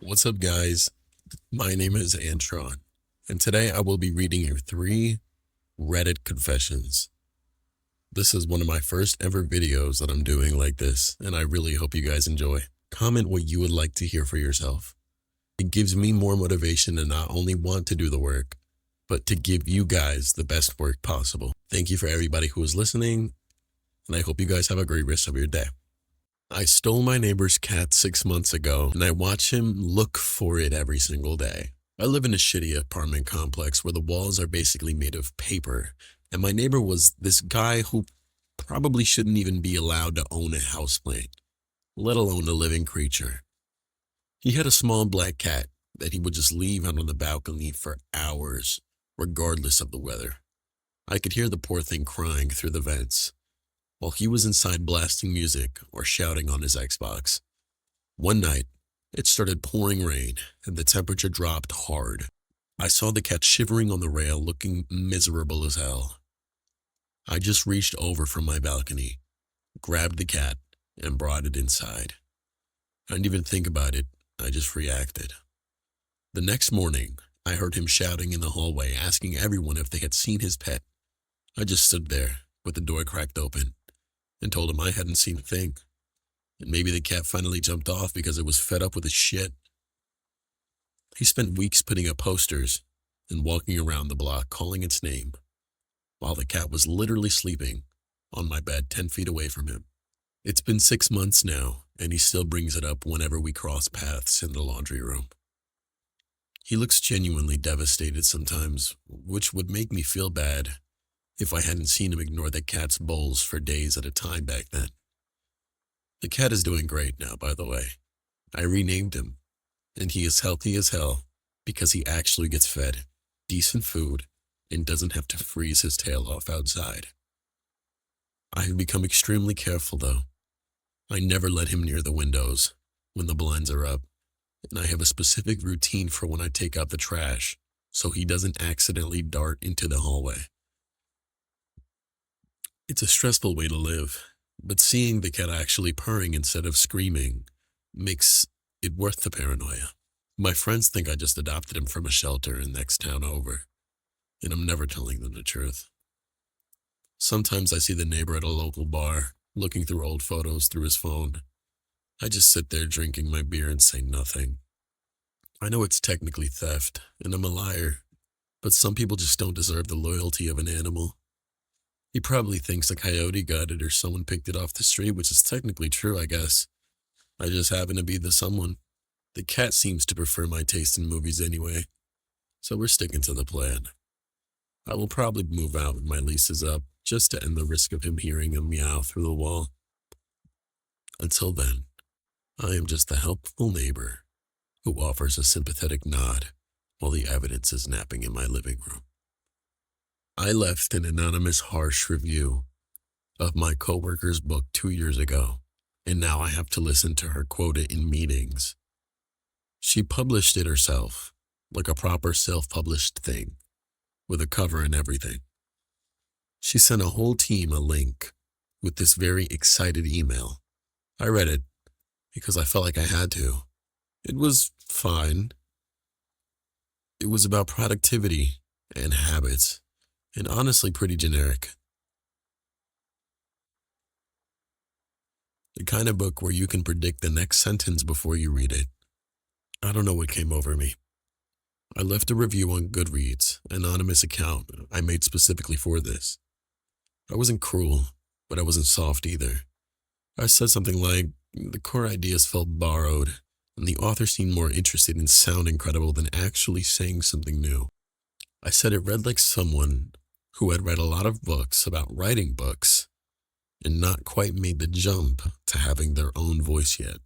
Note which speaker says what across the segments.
Speaker 1: What's up, guys? My name is Antron, and today I will be reading your three Reddit confessions. This is one of my first ever videos that I'm doing like this, and I really hope you guys enjoy. Comment what you would like to hear for yourself. It gives me more motivation to not only want to do the work, but to give you guys the best work possible. Thank you for everybody who is listening, and I hope you guys have a great rest of your day. I stole my neighbor's cat 6 months ago, and I watch him look for it every single day. I live in a shitty apartment complex where the walls are basically made of paper, and my neighbor was this guy who probably shouldn't even be allowed to own a houseplant, let alone a living creature. He had a small black cat that he would just leave out on the balcony for hours, regardless of the weather. I could hear the poor thing crying through the vents while he was inside blasting music or shouting on his Xbox. One night, it started pouring rain and the temperature dropped hard. I saw the cat shivering on the rail, looking miserable as hell. I just reached over from my balcony, grabbed the cat, and brought it inside. I didn't even think about it, I just reacted. The next morning, I heard him shouting in the hallway, asking everyone if they had seen his pet. I just stood there, with the door cracked open, and told him I hadn't seen a thing. And maybe the cat finally jumped off because it was fed up with his shit. He spent weeks putting up posters and walking around the block calling its name, while the cat was literally sleeping on my bed 10 feet away from him. It's been 6 months now, and he still brings it up whenever we cross paths in the laundry room. He looks genuinely devastated sometimes, which would make me feel bad if I hadn't seen him ignore the cat's bowls for days at a time back then. The cat is doing great now, by the way. I renamed him, and he is healthy as hell because he actually gets fed decent food and doesn't have to freeze his tail off outside. I have become extremely careful, though. I never let him near the windows when the blinds are up, and I have a specific routine for when I take out the trash so he doesn't accidentally dart into the hallway. It's a stressful way to live, but seeing the cat actually purring instead of screaming makes it worth the paranoia. My friends think I just adopted him from a shelter in the next town over, and I'm never telling them the truth. Sometimes I see the neighbor at a local bar, looking through old photos through his phone. I just sit there drinking my beer and say nothing. I know it's technically theft, and I'm a liar, but some people just don't deserve the loyalty of an animal. He probably thinks a coyote got it or someone picked it off the street, which is technically true, I guess. I just happen to be the someone. The cat seems to prefer my taste in movies anyway, so we're sticking to the plan. I will probably move out when my lease is up, just to end the risk of him hearing a meow through the wall. Until then, I am just the helpful neighbor who offers a sympathetic nod while the evidence is napping in my living room. I left an anonymous harsh review of my coworker's book 2 years ago, and now I have to listen to her quote it in meetings. She published it herself, like a proper self-published thing, with a cover and everything. She sent a whole team a link with this very excited email. I read it because I felt like I had to. It was fine. It was about productivity and habits, and honestly pretty generic. The kind of book where you can predict the next sentence before you read it. I don't know what came over me. I left a review on Goodreads, an anonymous account I made specifically for this. I wasn't cruel, but I wasn't soft either. I said something like, the core ideas felt borrowed, and the author seemed more interested in sounding credible than actually saying something new. I said it read like someone who had read a lot of books about writing books and not quite made the jump to having their own voice yet.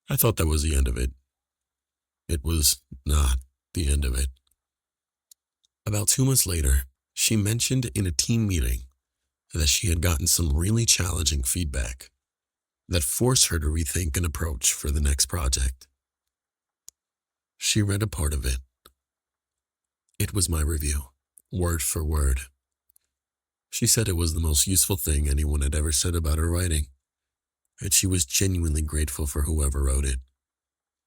Speaker 1: I thought that was the end of it. It was not the end of it. About 2 months later, she mentioned in a team meeting that she had gotten some really challenging feedback that forced her to rethink an approach for the next project. She read a part of it. It was my review, word for word. She said it was the most useful thing anyone had ever said about her writing, and she was genuinely grateful for whoever wrote it.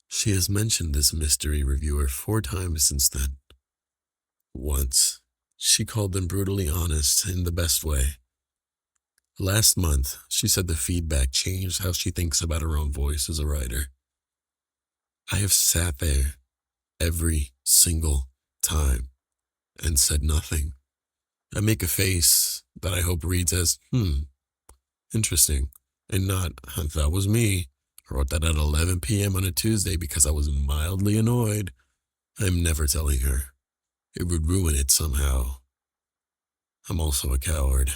Speaker 1: She has mentioned this mystery reviewer 4 times since then. Once, she called them brutally honest in the best way. Last month, she said the feedback changed how she thinks about her own voice as a writer. I have sat there every single time and said nothing. I make a face that I hope reads as, interesting, and not, that was me. I wrote that at 11 p.m. on a Tuesday because I was mildly annoyed. I'm never telling her. It would ruin it somehow. I'm also a coward.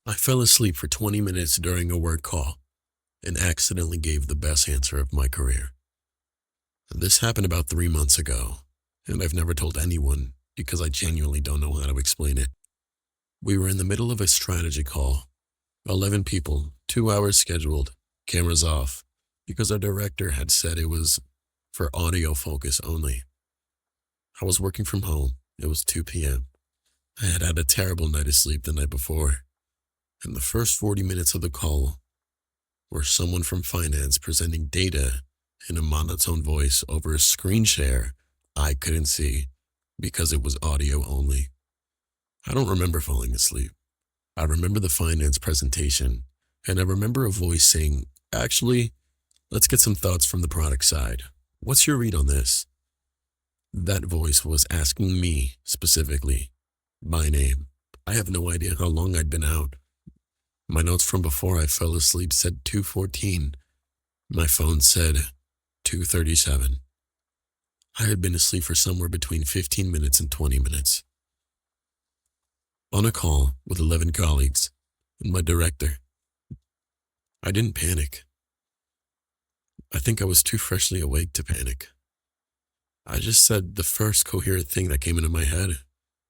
Speaker 1: I fell asleep for 20 minutes during a work call and accidentally gave the best answer of my career. This happened about 3 months ago, and I've never told anyone because I genuinely don't know how to explain it. We were in the middle of a strategy call. 11 people, 2 hours scheduled, cameras off, because our director had said it was for audio focus only. I was working from home. It was 2 p.m. I had had a terrible night of sleep the night before, and the first 40 minutes of the call were someone from finance presenting data in a monotone voice over a screen share I couldn't see because it was audio only. I don't remember falling asleep. I remember the finance presentation, and I remember a voice saying, "Actually, let's get some thoughts from the product side. What's your read on this?" That voice was asking me specifically, by name. I have no idea how long I'd been out. My notes from before I fell asleep said 2:14. My phone said 2:37. I had been asleep for somewhere between 15 minutes and 20 minutes. On a call with 11 colleagues and my director, I didn't panic. I think I was too freshly awake to panic. I just said the first coherent thing that came into my head,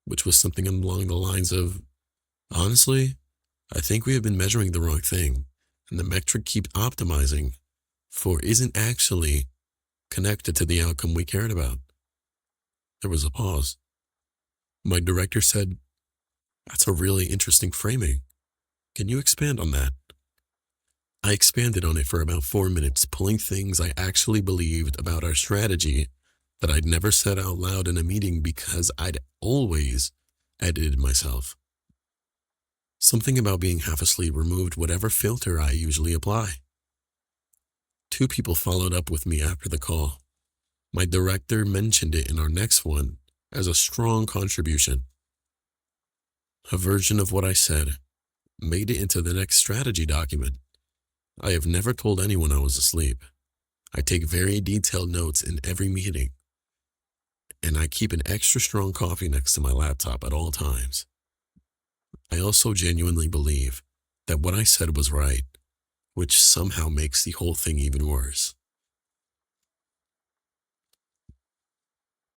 Speaker 1: which was something along the lines of, honestly, I think we have been measuring the wrong thing, and the metric keep optimizing for isn't actually connected to the outcome we cared about. There was a pause. My director said, "That's a really interesting framing. Can you expand on that?" I expanded on it for about 4 minutes, pulling things I actually believed about our strategy that I'd never said out loud in a meeting because I'd always edited myself. Something about being half asleep removed whatever filter I usually apply. 2 people followed up with me after the call. My director mentioned it in our next one as a strong contribution. A version of what I said made it into the next strategy document. I have never told anyone I was asleep. I take very detailed notes in every meeting, and I keep an extra strong coffee next to my laptop at all times. I also genuinely believe that what I said was right, which somehow makes the whole thing even worse.